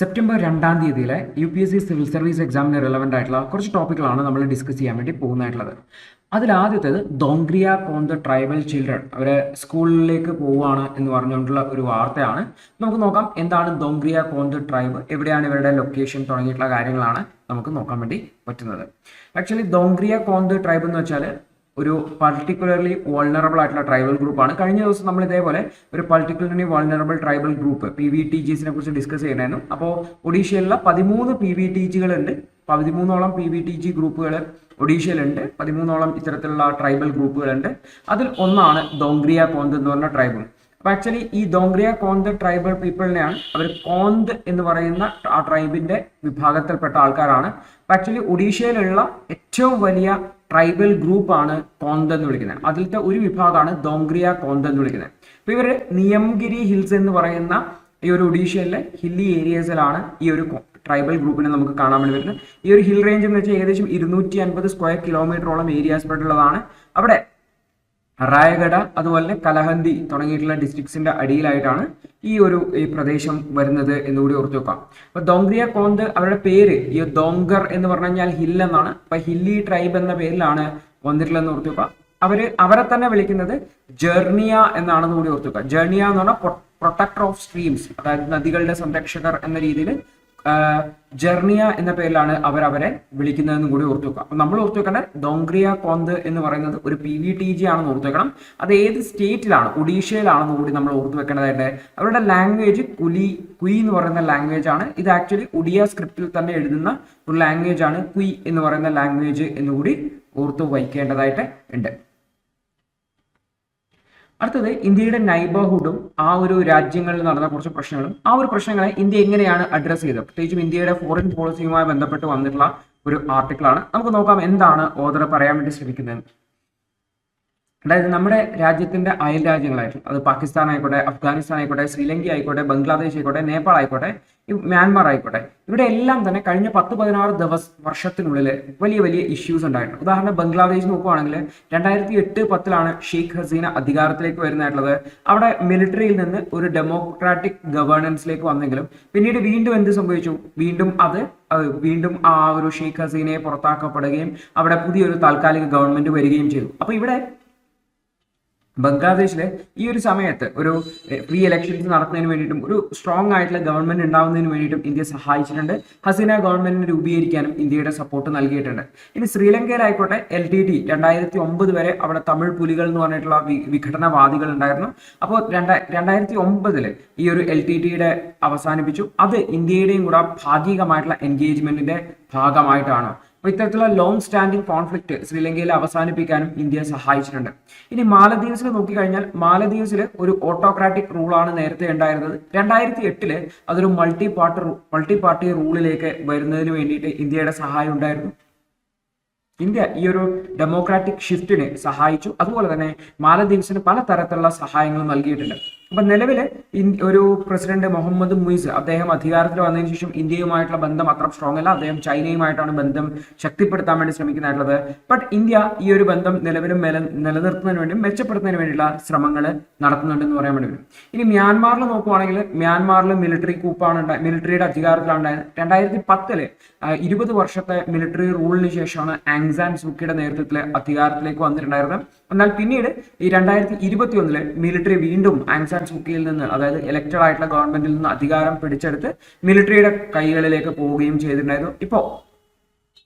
September 2-ാം തീയതിയിലെ UPSC civil service എക്സാമിന് relevant ആയിട്ടുള്ള കുറച്ച് ടോപ്പിക്കുകളാണ് നമ്മൾ ഡിസ്കസ് ചെയ്യാൻ വേണ്ടി പോകുന്നതായിട്ടുള്ളത്. അതിലാദ്യത്തേത് ദോംഗ്രിയ കോന്ത് ട്രൈബൽ ചിൽഡ്രൻ അവരെ സ്കൂളിലേക്ക് പോവുകയാണ് എന്ന് പറഞ്ഞുകൊണ്ടുള്ള ഒരു വാർത്തയാണ്. നമുക്ക് നോക്കാം എന്താണ് ദോംഗ്രിയ കോന്ത് ട്രൈബ്, എവിടെയാണ് ഇവരുടെ ലൊക്കേഷൻ തുടങ്ങിയിട്ടുള്ള കാര്യങ്ങളാണ് നമുക്ക് നോക്കാൻ വേണ്ടി പറ്റുന്നത്. ആക്ച്വലി ദോംഗ്രിയ കോന്ത് ട്രൈബ് എന്ന് വെച്ചാൽ ഒരു പർട്ടിക്കുലർലി വൾണറബിൾ ആയിട്ടുള്ള ട്രൈബൽ ഗ്രൂപ്പാണ്. കഴിഞ്ഞ ദിവസം നമ്മൾ ഇതേപോലെ ഒരു പർട്ടിക്കുലർലി വൾണറബിൾ ട്രൈബൽ ഗ്രൂപ്പ് PVTGസിനെ കുറിച്ച് ഡിസ്കസ് ചെയ്യണമായിരുന്നു. അപ്പോൾ ഒഡീഷയിലുള്ള 13 PVTGകളുണ്ട്. 13ഓളം PVTG ഗ്രൂപ്പുകൾ ഒഡീഷയിലുണ്ട്. 13ഓളം ഇത്തരത്തിലുള്ള ട്രൈബൽ ഗ്രൂപ്പുകളുണ്ട്. അതിൽ ഒന്നാണ് ദോംഗ്രിയ കോന്ത് എന്ന് പറഞ്ഞ ട്രൈബ്. അപ്പോൾ ആക്ച്വലി ഈ ദോംഗ്രിയ കോന്ത് ട്രൈബൽ പീപ്പിളിനെയാണ് അവർ കോന്ത് എന്ന് പറയുന്ന ആ ട്രൈബിന്റെ വിഭാഗത്തിൽപ്പെട്ട ആൾക്കാരാണ്. അപ്പോൾ ആക്ച്വലി ഒഡീഷയിലുള്ള ഏറ്റവും വലിയ ട്രൈബൽ ഗ്രൂപ്പാണ് കോന്ത് എന്ന് വിളിക്കുന്നത്. അതിലത്തെ ഒരു വിഭാഗമാണ് ദോംഗ്രിയ കോന്ത് എന്ന് വിളിക്കുന്നത്. അപ്പോൾ ഇവർ നിയംഗിരി ഹിൽസ് എന്ന് പറയുന്ന ഈ ഒരു ഒഡീഷയിലെ ഹില്ലി ഏരിയസിലാണ് ഈ ഒരു ട്രൈബൽ ഗ്രൂപ്പിനെ നമുക്ക് കാണാൻ വേണ്ടി വരുന്നത്. ഈ ഒരു ഹിൽ റേഞ്ച് എന്ന് വെച്ചാൽ ഏകദേശം 250 സ്ക്വയർ കിലോമീറ്ററോളം ഏരിയ സ്പ്രെഡ് ഉള്ളതാണ്. അവിടെ റായഗഡ അതുപോലെ കലഹന്തി തുടങ്ങിയിട്ടുള്ള ഡിസ്ട്രിക്ട്സിന്റെ അടിയിലായിട്ടാണ് ഈ പ്രദേശം വരുന്നത് എന്നുകൂടി ഓർത്തു വെക്കാം. അപ്പൊ ദോംഗ്രിയ കോന്ത് അവരുടെ പേര് ഈ ദോംഗർ എന്ന് പറഞ്ഞു കഴിഞ്ഞാൽ ഹിൽ എന്നാണ്. അപ്പൊ ഹില്ലി ട്രൈബ് എന്ന പേരിലാണ് വന്നിട്ടുള്ളതെന്ന് ഓർത്തു വെക്കാം. അവരെ തന്നെ വിളിക്കുന്നത് ജേർണിയ എന്നാണെന്ന് കൂടി ഓർത്തു വെക്കാം. ജേർണിയ എന്ന് പറഞ്ഞാൽ പ്രൊട്ടക്ടർ ഓഫ് സ്ട്രീംസ്, അതായത് നദികളുടെ സംരക്ഷകർ എന്ന രീതിയിൽ ജെർണിയ എന്ന പേരിലാണ് അവരെ വിളിക്കുന്നതെന്നും കൂടി ഓർത്തു വെക്കാം. അപ്പൊ നമ്മൾ ഓർത്തു വെക്കേണ്ട ദോംഗ്രിയ കോന്ത് എന്ന് പറയുന്നത് ഒരു PVTG ആണെന്ന് ഓർത്തു വെക്കണം. അത് ഏത് സ്റ്റേറ്റിലാണ്, ഒഡീഷയിലാണെന്ന് കൂടി നമ്മൾ ഓർത്തു വെക്കേണ്ടതായിട്ട്. അവരുടെ ലാംഗ്വേജ് കുയി എന്ന് പറയുന്ന ലാംഗ്വേജ് ആണ്. ഇത് ആക്ച്വലി ഒഡിയ സ്ക്രിപ്റ്റിൽ തന്നെ എഴുതുന്ന ഒരു ലാംഗ്വേജ് ആണ് കുയി എന്ന് പറയുന്ന ലാംഗ്വേജ് എന്നുകൂടി ഓർത്തു വയ്ക്കേണ്ടതായിട്ട് ഉണ്ട്. അടുത്തത് ഇന്ത്യയുടെ നൈബർഹുഡും ആ ഒരു രാജ്യങ്ങളിൽ നടന്ന കുറച്ച് പ്രശ്നങ്ങളും ആ ഒരു പ്രശ്നങ്ങളെ ഇന്ത്യ എങ്ങനെയാണ് അഡ്രസ് ചെയ്തത്, പ്രത്യേകിച്ചും ഇന്ത്യയുടെ ഫോറിൻ പോളിസിയുമായി ബന്ധപ്പെട്ട് വന്നിട്ടുള്ള ഒരു ആർട്ടിക്കിളാണ്. നമുക്ക് നോക്കാം എന്താണ് ഓതർ പറയാൻ വേണ്ടി ശ്രമിക്കുന്നത്. അതായത് നമ്മുടെ രാജ്യത്തിന്റെ അയൽ രാജ്യങ്ങളായിട്ടുള്ള അത് പാകിസ്ഥാൻ ആയിക്കോട്ടെ, അഫ്ഗാനിസ്ഥാൻ ആയിക്കോട്ടെ, ശ്രീലങ്ക ആയിക്കോട്ടെ, ബംഗ്ലാദേശ് ആയിക്കോട്ടെ, നേപ്പാൾ ആയിക്കോട്ടെ, മ്യാൻമാർ ആയിക്കോട്ടെ, ഇവിടെ എല്ലാം തന്നെ കഴിഞ്ഞ 10-16 വർഷത്തിനുള്ളിൽ വലിയ വലിയ ഇഷ്യൂസ് ഉണ്ടായിട്ടുണ്ട്. ഉദാഹരണം ബംഗ്ലാദേശ് നോക്കുവാണെങ്കിൽ 2008-10 ഷെയ്ഖ് ഹസീന അധികാരത്തിലേക്ക് വരുന്നതായിട്ടുള്ളത്. അവിടെ മിലിറ്ററിയിൽ നിന്ന് ഒരു ഡെമോക്രാറ്റിക് ഗവേണൻസിലേക്ക് വന്നെങ്കിലും പിന്നീട് വീണ്ടും എന്ത് സംഭവിച്ചു, വീണ്ടും ആ ഒരു ഷെയ്ഖ് ഹസീനയെ പുറത്താക്കപ്പെടുകയും അവിടെ പുതിയൊരു താൽക്കാലിക ഗവൺമെന്റ് വരികയും ചെയ്തു. അപ്പൊ ഇവിടെ ബംഗ്ലാദേശിലെ ഈ ഒരു സമയത്ത് ഒരു ഫ്രീ ഇലക്ഷൻസ് നടത്തുന്നതിന് വേണ്ടിയിട്ടും ഒരു സ്ട്രോങ് ആയിട്ടുള്ള ഗവൺമെന്റ് ഉണ്ടാവുന്നതിന് വേണ്ടിയിട്ടും ഇന്ത്യ സഹായിച്ചിട്ടുണ്ട്. ഹസീന ഗവൺമെന്റിനെ രൂപീകരിക്കാനും ഇന്ത്യയുടെ സപ്പോർട്ട് നൽകിയിട്ടുണ്ട്. ഇനി ശ്രീലങ്കയിലായിക്കോട്ടെ LTT 2009 വരെ അവിടെ തമിഴ് പുലികൾ എന്ന് പറഞ്ഞിട്ടുള്ള വിഘടനവാദികൾ ഉണ്ടായിരുന്നു. അപ്പോൾ 2009 ഈ ഒരു LTTയുടെ അവസാനിപ്പിച്ചു. അത് ഇന്ത്യയുടെയും കൂടെ ഭാഗികമായിട്ടുള്ള എൻഗേജ്മെന്റിന്റെ ഭാഗമായിട്ടാണ്. അപ്പൊ ഇത്തരത്തിലുള്ള ലോങ് സ്റ്റാൻഡിംഗ് കോൺഫ്ലിക്ട് ശ്രീലങ്കയിൽ അവസാനിപ്പിക്കാനും ഇന്ത്യ സഹായിച്ചിട്ടുണ്ട്. ഇനി മാലദ്വീപ്സിൽ നോക്കിക്കഴിഞ്ഞാൽ മാലദ്വീപ്സിൽ ഒരു ഓട്ടോക്രാറ്റിക് റൂളാണ് നേരത്തെ ഉണ്ടായിരുന്നത്. 2008 അതൊരു മൾട്ടി പാർട്ടി റൂളിലേക്ക് വരുന്നതിന് വേണ്ടിയിട്ട് ഇന്ത്യയുടെ സഹായം ഉണ്ടായിരുന്നു. ഇന്ത്യ ഈ ഒരു ഡെമോക്രാറ്റിക് ഷിഫ്റ്റിനെ സഹായിച്ചു. അതുപോലെ തന്നെ മാലദ്വീപ്സിന് പല തരത്തിലുള്ള സഹായങ്ങൾ നൽകിയിട്ടുണ്ട്. അപ്പൊ നിലവില് ഒരു പ്രസിഡന്റ് മുഹമ്മദ് മുയിസ് അദ്ദേഹം അധികാരത്തിൽ വന്നതിന് ശേഷം ഇന്ത്യയുമായിട്ടുള്ള ബന്ധം അത്ര സ്ട്രോങ് അല്ല. അദ്ദേഹം ചൈനയുമായിട്ടാണ് ബന്ധം ശക്തിപ്പെടുത്താൻ വേണ്ടി ശ്രമിക്കുന്നതായിട്ടുള്ളത്. ബട്ട് ഇന്ത്യ ഈ ഒരു ബന്ധം നിലവിലും നിലനിർത്തുന്നതിന് വേണ്ടി മെച്ചപ്പെടുത്തുന്നതിന് വേണ്ടിയുള്ള ശ്രമങ്ങൾ നടത്തുന്നുണ്ടെന്ന് പറയാൻ വേണ്ടി വരും. ഇനി മ്യാൻമാറിൽ നോക്കുവാണെങ്കിൽ മ്യാൻമാറിൽ മിലിറ്ററിയുടെ അധികാരത്തിലാണ് ഉണ്ടായത്. 2010 20 വർഷത്തെ മിലിറ്ററി റൂളിന് ശേഷമാണ് ആങ് സാൻ സൂക്കിയുടെ നേതൃത്വത്തിൽ അധികാരത്തിലേക്ക് വന്നിട്ടുണ്ടായിരുന്നത്. എന്നാൽ പിന്നീട് ഈ 2021 മിലിറ്ററി വീണ്ടും ആങ് സാൻ സൂക്കിയിൽ നിന്ന്, അതായത് ഇലക്റ്റഡ് ആയിട്ടുള്ള ഗവൺമെന്റിൽ നിന്ന് അധികാരം പിടിച്ചെടുത്ത് മിലിറ്ററിയുടെ കൈകളിലേക്ക് പോവുകയും ചെയ്തിട്ടുണ്ടായിരുന്നു. ഇപ്പോ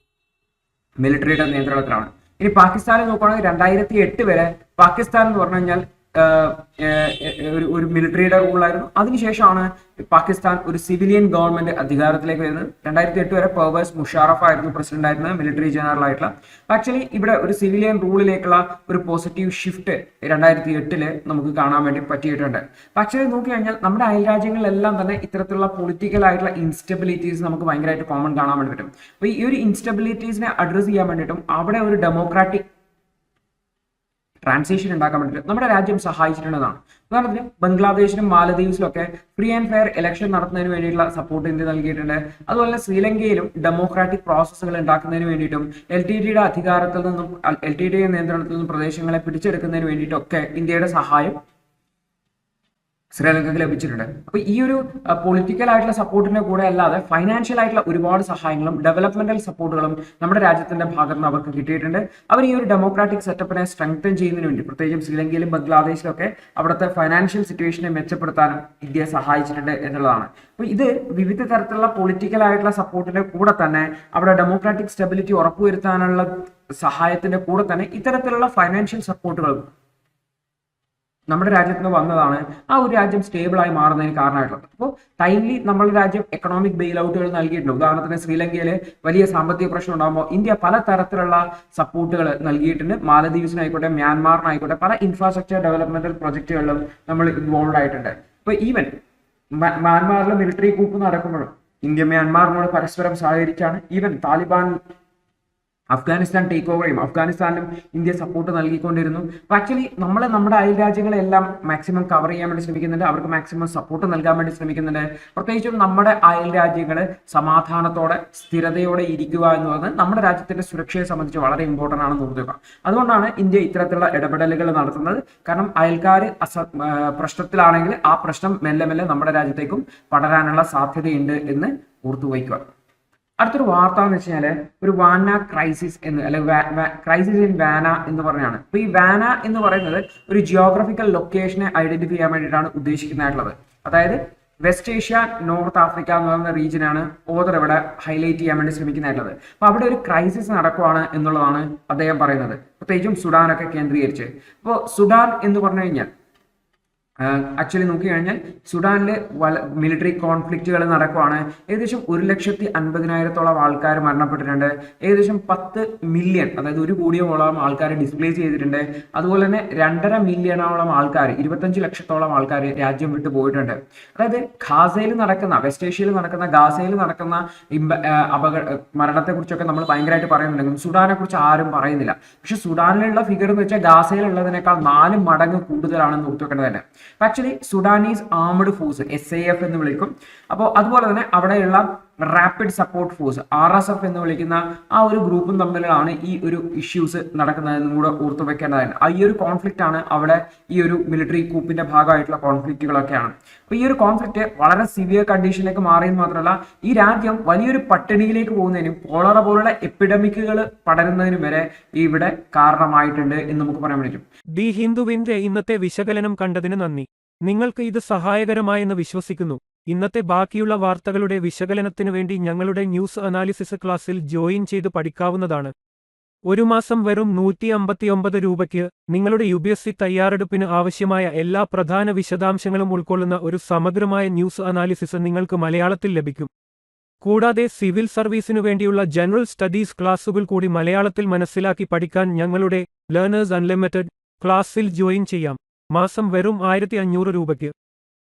മിലിറ്ററിയുടെ നിയന്ത്രണത്തിലാണ്. ഇനി പാകിസ്ഥാനിൽ നോക്കുകയാണെങ്കിൽ 2008 വരെ പാകിസ്ഥാൻ എന്ന് പറഞ്ഞു കഴിഞ്ഞാൽ ഒരു മിലിറ്ററിയുടെ റൂളായിരുന്നു. അതിനുശേഷമാണ് പാകിസ്ഥാൻ ഒരു സിവിലിയൻ ഗവൺമെന്റ് അധികാരത്തിലേക്ക് വരുന്നത്. 2008 വരെ പർവേസ് മുഷാറഫ് ആയിരുന്നു പ്രസിഡന്റ് ആയിരുന്നത്, മിലിറ്ററി ജനറൽ ആയിട്ടുള്ള. ആക്ച്വലി ഇവിടെ ഒരു സിവിലിയൻ റൂളിലേക്കുള്ള ഒരു പോസിറ്റീവ് ഷിഫ്റ്റ് 2008 നമുക്ക് കാണാൻ വേണ്ടി പറ്റിയിട്ടുണ്ട്. ആക്ച്വലി നോക്കി കഴിഞ്ഞാൽ നമ്മുടെ അയൽ രാജ്യങ്ങളിലെല്ലാം തന്നെ ഇത്തരത്തിലുള്ള പൊളിറ്റിക്കൽ ആയിട്ടുള്ള ഇൻസ്റ്റബിലിറ്റീസ് നമുക്ക് ഭയങ്കരമായിട്ട് കോമൺ കാണാൻ വേണ്ടി പറ്റും. അപ്പൊ ഈ ഒരു ഇൻസ്റ്റബിലിറ്റീസിനെ അഡ്രസ് ചെയ്യാൻ വേണ്ടിയിട്ടും അവിടെ ഒരു ഡെമോക്രാറ്റിക് ട്രാൻസിഷൻ ഉണ്ടാക്കാൻ വേണ്ടിയിട്ട് നമ്മുടെ രാജ്യം സഹായിച്ചിട്ടുള്ളതാണ്. ഉദാഹരണത്തിന് ബംഗ്ലാദേശിലും മാലദ്വീപ്സിലും ഒക്കെ ഫ്രീ ആൻഡ് ഫെയർ ഇലക്ഷൻ നടത്തുന്നതിന് വേണ്ടിയിട്ടുള്ള സപ്പോർട്ട് ഇന്ത്യ നൽകിയിട്ടുണ്ട്. അതുപോലെ ശ്രീലങ്കയിലും ഡെമോക്രാറ്റിക് പ്രോസസ്സുകൾ ഉണ്ടാക്കുന്നതിന് വേണ്ടിയിട്ടും LTTയുടെ അധികാരത്തിൽ നിന്നും LTTയുടെ നിയന്ത്രണത്തിൽ നിന്നും പ്രദേശങ്ങളെ പിടിച്ചെടുക്കുന്നതിന് വേണ്ടിയിട്ടൊക്കെ ഇന്ത്യയുടെ സഹായം ശ്രീലങ്കയ്ക്ക് ലഭിച്ചിട്ടുണ്ട്. അപ്പോൾ ഈ ഒരു പൊളിറ്റിക്കൽ ആയിട്ടുള്ള സപ്പോർട്ടിന്റെ കൂടെ അല്ലാതെ ഫൈനാൻഷ്യൽ ആയിട്ടുള്ള ഒരുപാട് സഹായങ്ങളും ഡെവലപ്മെന്റൽ സപ്പോർട്ടുകളും നമ്മുടെ രാജ്യത്തിന്റെ ഭാഗത്ത് നിന്ന് അവർക്ക് കിട്ടിയിട്ടുണ്ട്. അവർ ഈ ഒരു ഡെമോക്രാറ്റിക് സെറ്റപ്പിനെ സ്ട്രെങ്തൻ ചെയ്യുന്നതിന് വേണ്ടി പ്രത്യേകിച്ചും ശ്രീലങ്കയിലും ബംഗ്ലാദേശിലൊക്കെ അവിടുത്തെ ഫൈനാൻഷ്യൽ സിറ്റുവേഷനെ മെച്ചപ്പെടുത്താനും ഇന്ത്യയെ സഹായിച്ചിട്ടുണ്ട് എന്നുള്ളതാണ്. അപ്പോൾ ഇത് വിവിധ തരത്തിലുള്ള പൊളിറ്റിക്കൽ ആയിട്ടുള്ള സപ്പോർട്ടിന്റെ കൂടെ തന്നെ അവിടെ ഡെമോക്രാറ്റിക് സ്റ്റെബിലിറ്റി ഉറപ്പുവരുത്താനുള്ള സഹായത്തിന്റെ കൂടെ തന്നെ ഇത്തരത്തിലുള്ള ഫൈനാൻഷ്യൽ സപ്പോർട്ടുകളും നമ്മുടെ രാജ്യത്ത് നിന്ന് വന്നതാണ് ആ ഒരു രാജ്യം സ്റ്റേബിൾ ആയി മാറുന്നതിന് കാരണമായിട്ടുള്ളത്. അപ്പോൾ ടൈംലി നമ്മുടെ രാജ്യം എക്കണോമിക് ബെയിൽ ഔട്ടുകൾ നൽകിയിട്ടുണ്ട്. ഉദാഹരണത്തിന് ശ്രീലങ്കയിൽ വലിയ സാമ്പത്തിക പ്രശ്നം ഉണ്ടാകുമ്പോൾ ഇന്ത്യ പല തരത്തിലുള്ള സപ്പോർട്ടുകൾ നൽകിയിട്ടുണ്ട്. മാലദ്വീപ്സിനായിക്കോട്ടെ മ്യാൻമാറിനായിക്കോട്ടെ പല ഇൻഫ്രാസ്ട്രക്ചർ ഡെവലപ്മെന്റൽ പ്രൊജക്ടുകളിലും നമ്മൾ ഇൻവോൾവ് ആയിട്ടുണ്ട്. ഇപ്പോൾ ഈവൻ മ്യാൻമാറിൽ മിലിറ്ററി കൂപ്പ് നടക്കുമ്പോഴും ഇന്ത്യ മ്യാൻമാറിനോട് പരസ്പരം സഹകരിച്ചാണ്. Even Taliban Afghanistan take over ചെയ്യും, അഫ്ഗാനിസ്ഥാനിലും ഇന്ത്യ സപ്പോർട്ട് നൽകിക്കൊണ്ടിരുന്നു. അപ്പോൾ ആക്ച്വലി നമ്മൾ നമ്മുടെ അയൽ രാജ്യങ്ങളെല്ലാം മാക്സിമം കവർ ചെയ്യാൻ വേണ്ടി ശ്രമിക്കുന്നുണ്ട്, അവർക്ക് മാക്സിമം സപ്പോർട്ട് നൽകാൻ വേണ്ടി ശ്രമിക്കുന്നുണ്ട്. പ്രത്യേകിച്ചും നമ്മുടെ അയൽ രാജ്യങ്ങൾ സമാധാനത്തോടെ സ്ഥിരതയോടെ ഇരിക്കുക എന്ന് പറയുന്നത് നമ്മുടെ രാജ്യത്തിന്റെ സുരക്ഷയെ സംബന്ധിച്ച് വളരെ ഇമ്പോർട്ടൻ്റ് ആണെന്ന് ഓർക്കുക. അതുകൊണ്ടാണ് ഇന്ത്യ ഇത്തരത്തിലുള്ള ഇടപെടലുകൾ നടത്തുന്നത്. കാരണം അയൽക്കാർ പ്രശ്നത്തിലാണെങ്കിൽ ആ പ്രശ്നം മെല്ലെ മെല്ലെ നമ്മുടെ രാജ്യത്തേക്കും പടരാനുള്ള സാധ്യതയുണ്ട് എന്ന് ഓർത്തുവയ്ക്കുക. അടുത്തൊരു വാർത്ത എന്ന് വെച്ച് കഴിഞ്ഞാൽ ഒരു വാന ക്രൈസിസ് എന്ന് അല്ലെങ്കിൽ ക്രൈസിസ് ഇൻ വാന എന്ന് പറഞ്ഞാണ്. അപ്പോൾ ഈ വാന എന്ന് പറയുന്നത് ഒരു ജിയോഗ്രഫിക്കൽ ലൊക്കേഷനെ ഐഡന്റിഫൈ ചെയ്യാൻ വേണ്ടിയിട്ടാണ് ഉദ്ദേശിക്കുന്നതായിട്ടുള്ളത്. അതായത് വെസ്റ്റ് ഏഷ്യ, നോർത്ത് ആഫ്രിക്ക എന്ന് പറയുന്ന റീജിയനാണ് ഓതർ ഇവിടെ ഹൈലൈറ്റ് ചെയ്യാൻ വേണ്ടി ശ്രമിക്കുന്നതായിട്ടുള്ളത്. അപ്പോൾ അവിടെ ഒരു ക്രൈസിസ് നടക്കുവാണ് എന്നുള്ളതാണ് അദ്ദേഹം പറയുന്നത്, പ്രത്യേകിച്ചും സുഡാനൊക്കെ കേന്ദ്രീകരിച്ച്. അപ്പോൾ സുഡാൻ എന്ന് പറഞ്ഞു കഴിഞ്ഞാൽ ആക്ച്വലി നോക്കിക്കഴിഞ്ഞാൽ സുഡാനിൽ മിലിറ്ററി കോൺഫ്ലിക്റ്റുകൾ നടക്കുവാണ്. ഏകദേശം 1,50,000-ഓളം ആൾക്കാർ മരണപ്പെട്ടിട്ടുണ്ട്. ഏകദേശം 10 മില്യൺ, അതായത് 1 കോടിയോളം ആൾക്കാർ ഡിസ്പ്ലേസ് ചെയ്തിട്ടുണ്ട്. അതുപോലെ തന്നെ 2.5 മില്യണോളം ആൾക്കാർ, 25 ലക്ഷത്തോളം ആൾക്കാർ രാജ്യം വിട്ടു പോയിട്ടുണ്ട്. അതായത് ഗാസയിൽ നടക്കുന്ന, വെസ്റ്റ് ഏഷ്യയിൽ നടക്കുന്ന ഗാസയിൽ നടക്കുന്ന മരണത്തെക്കുറിച്ചൊക്കെ നമ്മൾ ഭയങ്കരമായിട്ട് പറയുന്നുണ്ടെങ്കിലും സുഡാനെ കുറിച്ച് ആരും പറയുന്നില്ല. പക്ഷെ സുഡാനിലുള്ള ഫിഗർ എന്ന് വെച്ചാൽ ഗാസയിലുള്ളതിനേക്കാൾ 4 മടങ്ങ് കൂടുതലാണെന്ന് ഓർത്തുവെക്കേണ്ടത് തന്നെ. Actually Sudanese armed force SAF എന്ന് വിളിക്കും. അപ്പോൾ അതുപോലെ തന്നെ അവിടെയുള്ള റാപ്പിഡ് സപ്പോർട്ട് ഫോഴ്സ് RSF എന്ന് വിളിക്കുന്ന ആ ഒരു ഗ്രൂപ്പും തമ്മിലാണ് ഈ ഒരു ഇഷ്യൂസ് നടക്കുന്നതെന്നും കൂടെ ഓർത്തു വെക്കേണ്ടതാണ്. ഈ ഒരു കോൺഫ്ലിക്റ്റ് ആണ് അവിടെ ഈ ഒരു മിലിറ്ററി കൂപ്പിന്റെ ഭാഗമായിട്ടുള്ള കോൺഫ്ലിക്റ്റുകളൊക്കെയാണ്. അപ്പോൾ ഈ ഒരു കോൺഫ്ലിക്റ്റ് വളരെ സിവിയർ കണ്ടീഷനിലേക്ക് മാറിയെന്ന് മാത്രമല്ല ഈ രാജ്യം വലിയൊരു പട്ടിണിയിലേക്ക് പോകുന്നതിനും കോളറ പോലുള്ള എപ്പിഡമിക്കുകൾ പടരുന്നതിനും വരെ ഇവിടെ കാരണമായിട്ടുണ്ട് എന്ന് നമുക്ക് പറയാൻ പറ്റും. ദി ഹിന്ദുവിന്റെ ഇന്നത്തെ വിശകലനം കണ്ടതിന് നന്ദി. നിങ്ങൾക്ക് ഇത് സഹായകരമായെന്ന് വിശ്വസിക്കുന്നു. ഇന്നത്തെ ബാക്കിയുള്ള വാർത്തകളുടെ വിശകലനത്തിനു വേണ്ടി ഞങ്ങളുടെ ന്യൂസ് അനാലിസിസ് ക്ലാസ്സിൽ ജോയിൻ ചെയ്ത് പഠിക്കാവുന്നതാണ്. ഒരു മാസം വെറും 159 രൂപയ്ക്ക് നിങ്ങളുടെ UPSC തയ്യാറെടുപ്പിന് ആവശ്യമായ എല്ലാ പ്രധാന വിശദാംശങ്ങളും ഉൾക്കൊള്ളുന്ന ഒരു സമഗ്രമായ ന്യൂസ് അനാലിസിസ് നിങ്ങൾക്ക് മലയാളത്തിൽ ലഭിക്കും. കൂടാതെ സിവിൽ സർവീസിനു വേണ്ടിയുള്ള ജനറൽ സ്റ്റഡീസ് ക്ലാസുകൾ കൂടി മലയാളത്തിൽ മനസ്സിലാക്കി പഠിക്കാൻ ഞങ്ങളുടെ ലേണേഴ്സ് അൺലിമിറ്റഡ് ക്ലാസ്സിൽ ജോയിൻ ചെയ്യാം. മാസം വെറും 1,500 രൂപയ്ക്ക്.